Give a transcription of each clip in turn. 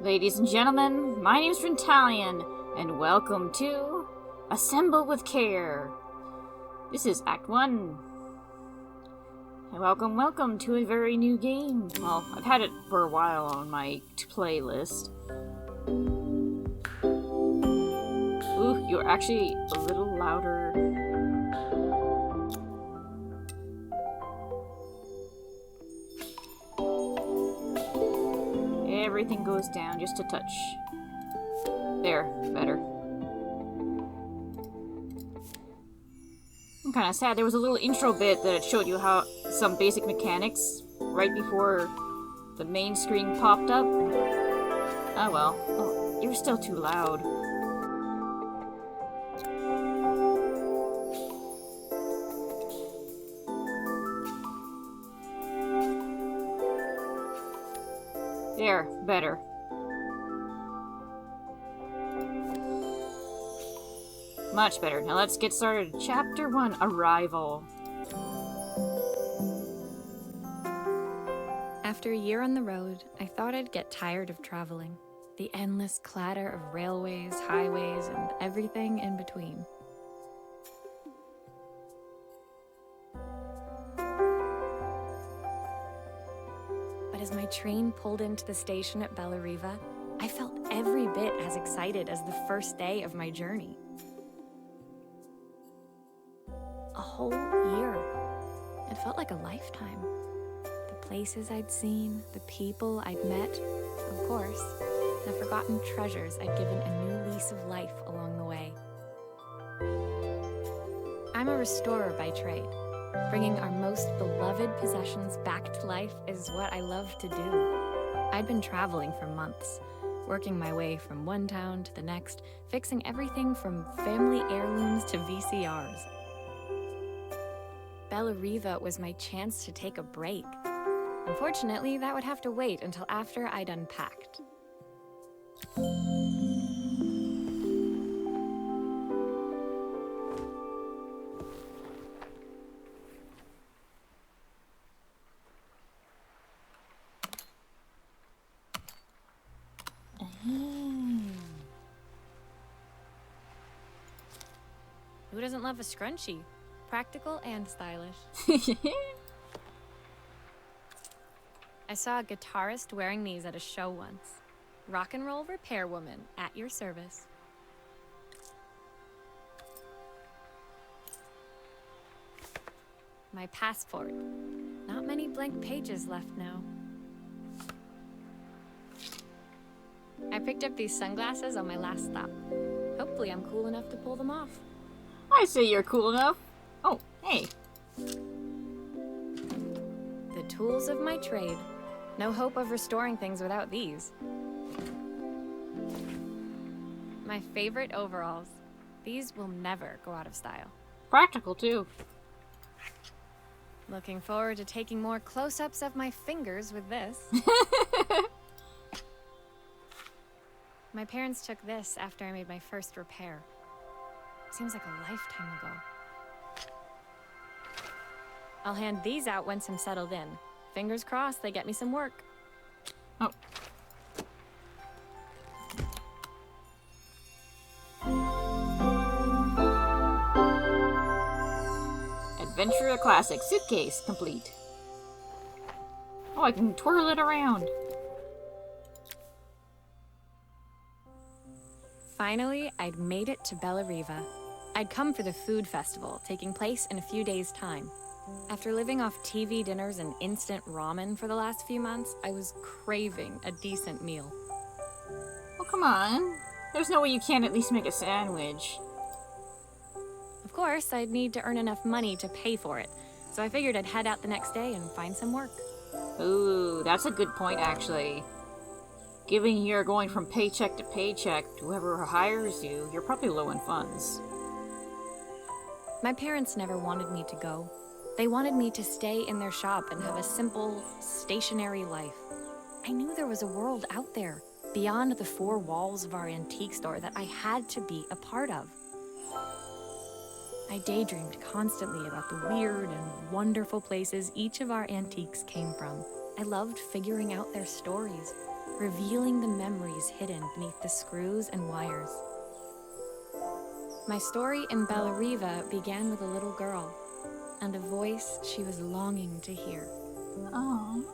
Ladies and gentlemen, my name's Rentalion, and welcome to Assemble with Care. This is Act 1. And welcome to a very new game. Well, I've had it for a while on my playlist. Ooh, you're actually a little louder. Everything goes down just a touch. There, better. I'm kind of sad. There was a little intro bit that showed you how some basic mechanics right before the main screen popped up. Oh well. Oh, you're still too loud. There, better. Much better. Now let's get started. Chapter 1, Arrival. After a year on the road, I thought I'd get tired of traveling. The endless clatter of railways, highways, and everything in between. But as my train pulled into the station at Bellariva, I felt every bit as excited as the first day of my journey. A whole year. It felt like a lifetime. The places I'd seen, the people I'd met, of course, the forgotten treasures I'd given a new lease of life along the way. I'm a restorer by trade. Bringing our most beloved possessions back to life is what I love to do. I'd been traveling for months, working my way from one town to the next, fixing everything from family heirlooms to VCRs. Bellariva was my chance to take a break. Unfortunately, that would have to wait until after I'd unpacked. Who doesn't love a scrunchie? Practical and stylish. I saw a guitarist wearing these at a show once. Rock and roll repair woman, at your service. My passport. Not many blank pages left now. I picked up these sunglasses on my last stop. Hopefully I'm cool enough to pull them off. I say you're cool enough. Oh, hey. The tools of my trade. No hope of restoring things without these. My favorite overalls. These will never go out of style. Practical, too. Looking forward to taking more close-ups of my fingers with this. My parents took this after I made my first repair. Seems like a lifetime ago. I'll hand these out once I'm settled in. Fingers crossed they get me some work. Oh. Adventure Classic suitcase complete. Oh, I can twirl it around. Finally, I'd made it to Bellariva. I'd come for the food festival, taking place in a few days' time. After living off TV dinners and instant ramen for the last few months, I was craving a decent meal. Oh, come on. There's no way you can't at least make a sandwich. Of course, I'd need to earn enough money to pay for it, so I figured I'd head out the next day and find some work. Ooh, that's a good point, actually. Given you're going from paycheck to paycheck, whoever hires you, you're probably low in funds. My parents never wanted me to go. They wanted me to stay in their shop and have a simple, stationary life. I knew there was a world out there, beyond the four walls of our antique store, that I had to be a part of. I daydreamed constantly about the weird and wonderful places each of our antiques came from. I loved figuring out their stories, revealing the memories hidden beneath the screws and wires. My story in Bellariva began with a little girl and a voice she was longing to hear. Oh.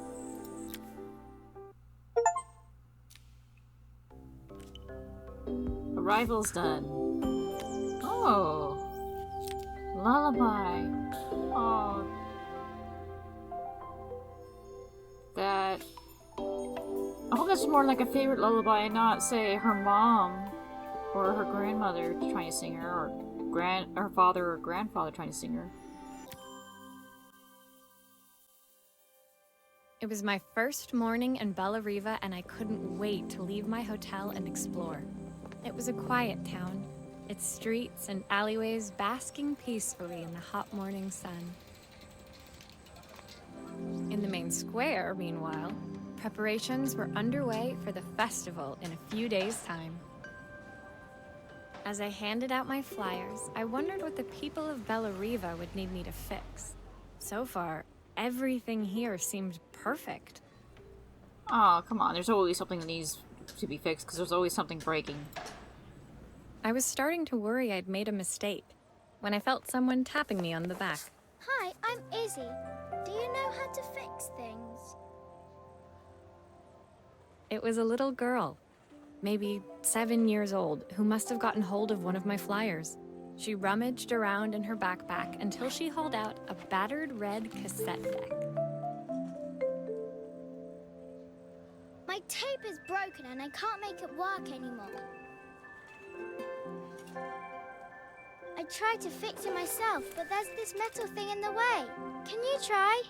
Arrival's done. Oh. Lullaby. Oh. That. I hope that's more like a favorite lullaby and not, say, her mom or her grandmother trying to sing her, or her father or grandfather trying to sing her. It was my first morning in Bellariva, and I couldn't wait to leave my hotel and explore. It was a quiet town, its streets and alleyways basking peacefully in the hot morning sun. In the main square, meanwhile, preparations were underway for the festival in a few days' time. As I handed out my flyers, I wondered what the people of Bellariva would need me to fix. So far, everything here seemed perfect. Oh, come on. There's always something that needs to be fixed, because there's always something breaking. I was starting to worry I'd made a mistake when I felt someone tapping me on the back. Hi, I'm Izzy. Do you know how to fix things? It was a little girl, maybe 7 years old, who must have gotten hold of one of my flyers. She rummaged around in her backpack until she hauled out a battered red cassette deck. My tape is broken and I can't make it work anymore. I tried to fix it myself, but there's this metal thing in the way. Can you try?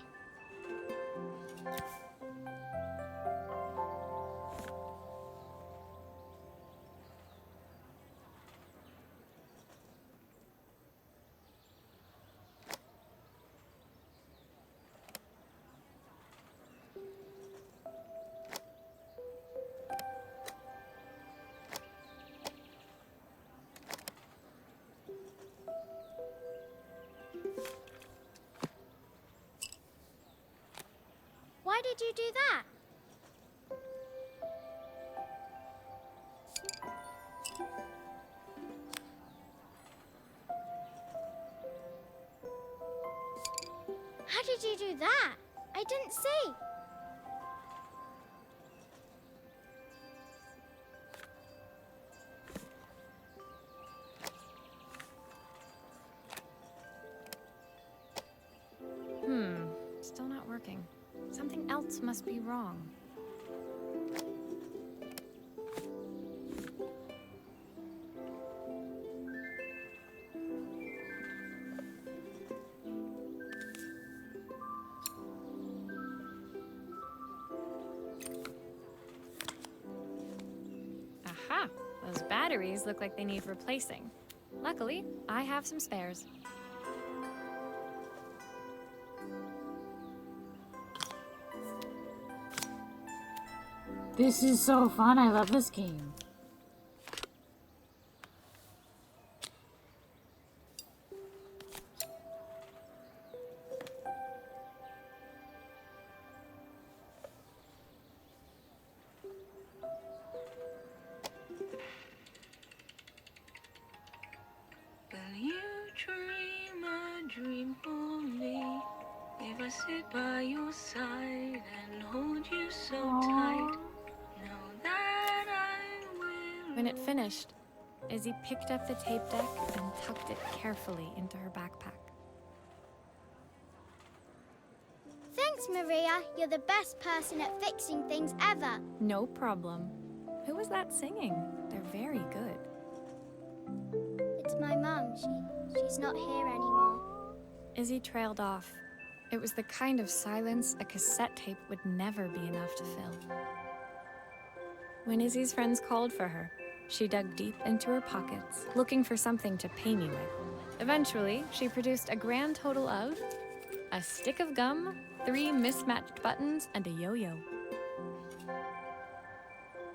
Why did you do that? How did you do that? I didn't see. Still not working. Something else must be wrong. Aha! Those batteries look like they need replacing. Luckily, I have some spares. This is so fun. I love this game. Will you dream a dream for me? If I sit by your side and hold you so tight, know that I will. When it finished, Izzy picked up the tape deck and tucked it carefully into her backpack. Thanks, Maria. You're the best person at fixing things ever. No problem. Who was that singing? They're very good. It's my mum. She's not here anymore. Izzy trailed off. It was the kind of silence a cassette tape would never be enough to fill. When Izzy's friends called for her, she dug deep into her pockets, looking for something to pay me with. Eventually, she produced a grand total of a stick of gum, 3 mismatched buttons, and a yo-yo.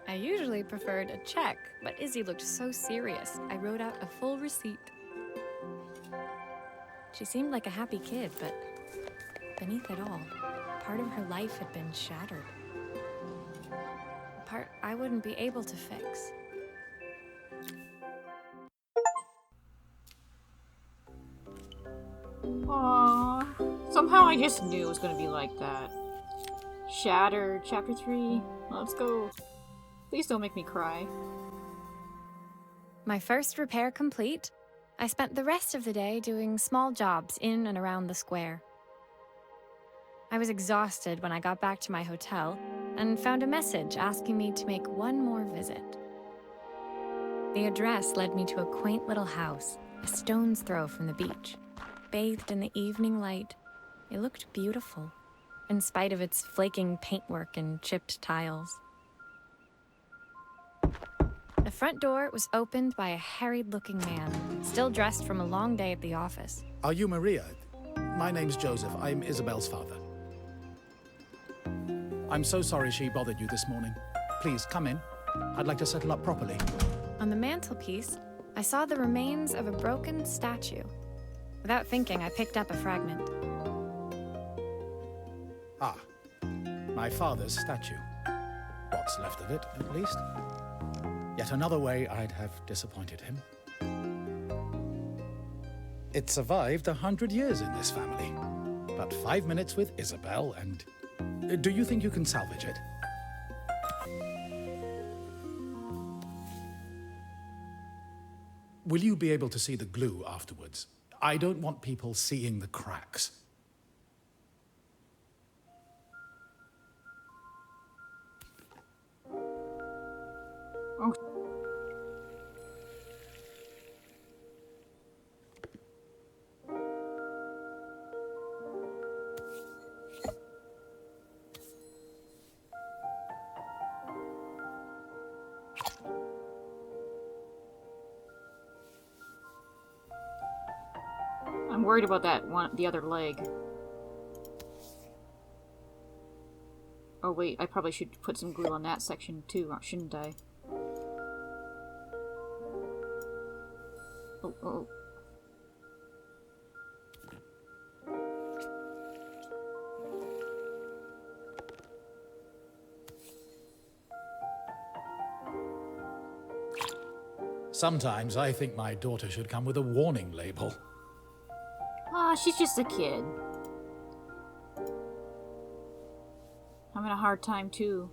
I usually preferred a check, but Izzy looked so serious, I wrote out a full receipt. She seemed like a happy kid, but beneath it all, part of her life had been shattered. part I wouldn't be able to fix. Aww. Somehow I just knew it was gonna be like that. Shattered, Chapter 3. Let's go. Please don't make me cry. My first repair complete, I spent the rest of the day doing small jobs in and around the square. I was exhausted when I got back to my hotel and found a message asking me to make one more visit. The address led me to a quaint little house, a stone's throw from the beach. Bathed in the evening light, it looked beautiful, in spite of its flaking paintwork and chipped tiles. The front door was opened by a harried-looking man, still dressed from a long day at the office. Are you Maria? My name's Joseph. I'm Isabel's father. I'm so sorry she bothered you this morning. Please, come in. I'd like to settle up properly. On the mantelpiece, I saw the remains of a broken statue. Without thinking, I picked up a fragment. Ah, my father's statue. What's left of it, at least. Yet another way I'd have disappointed him. It survived 100 years in this family. But 5 minutes with Isabel and... Do you think you can salvage it? Will you be able to see the glue afterwards? I don't want people seeing the cracks. Oh. I'm worried about that one, the other leg. Oh wait, I probably should put some glue on that section too, shouldn't I? Oh. Sometimes I think my daughter should come with a warning label. Ah, she's just a kid. Having a hard time too.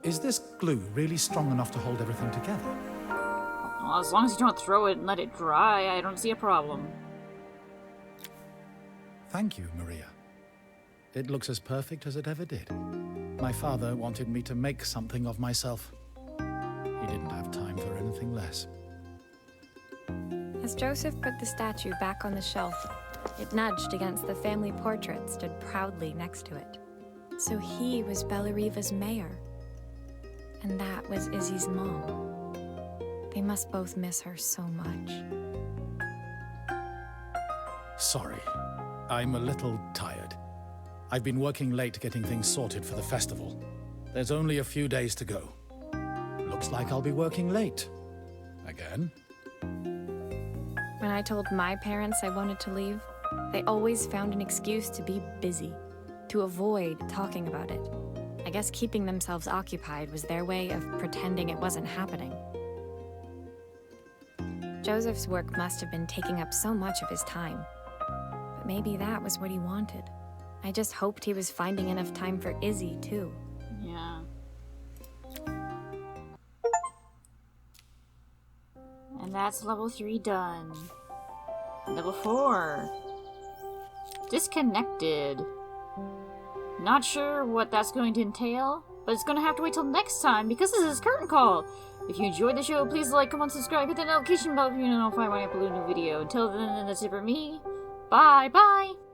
Is this glue really strong enough to hold everything together? Well, as long as you don't throw it and let it dry, I don't see a problem. Thank you, Maria. It looks as perfect as it ever did. My father wanted me to make something of myself. He didn't have time for anything less. As Joseph put the statue back on the shelf, it nudged against the family portrait stood proudly next to it. So he was Bellariva's mayor. And that was Izzy's mom. They must both miss her so much. Sorry, I'm a little tired. I've been working late getting things sorted for the festival. There's only a few days to go. Looks like I'll be working late. Again? When I told my parents I wanted to leave, they always found an excuse to be busy, to avoid talking about it. I guess keeping themselves occupied was their way of pretending it wasn't happening. Joseph's work must have been taking up so much of his time. But maybe that was what he wanted. I just hoped he was finding enough time for Izzy, too. Yeah. And that's level 3 done. Level 4. Disconnected. Not sure what that's going to entail, but it's going to have to wait till next time because this is Curtain Call. If you enjoyed the show, please like, comment, subscribe, hit the notification bell if you know if I upload a new video. Until then, that's it for me. Bye, bye!